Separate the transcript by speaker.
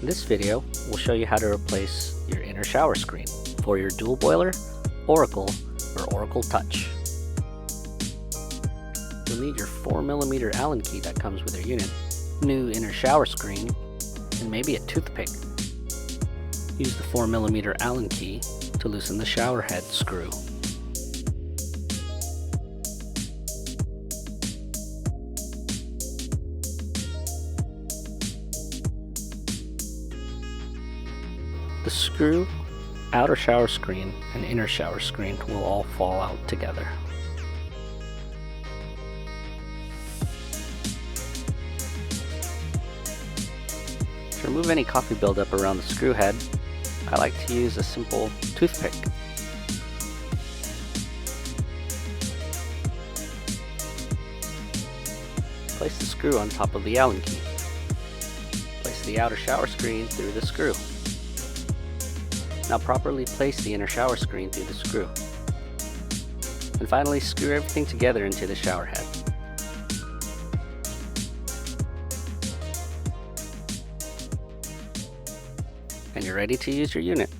Speaker 1: In this video, we'll show you how to replace your inner shower screen for your dual boiler, Oracle, or Oracle Touch. You'll need your 4mm Allen key that comes with your unit, new inner shower screen, and maybe a toothpick. Use the 4mm Allen key to loosen the shower head screw. The screw, outer shower screen, and inner shower screen will all fall out together. To remove any coffee buildup around the screw head, I like to use a simple toothpick. Place the screw on top of the Allen key. Place the outer shower screen through the screw. Now properly place the inner shower screen through the screw. And finally screw everything together into the shower head. And you're ready to use your unit.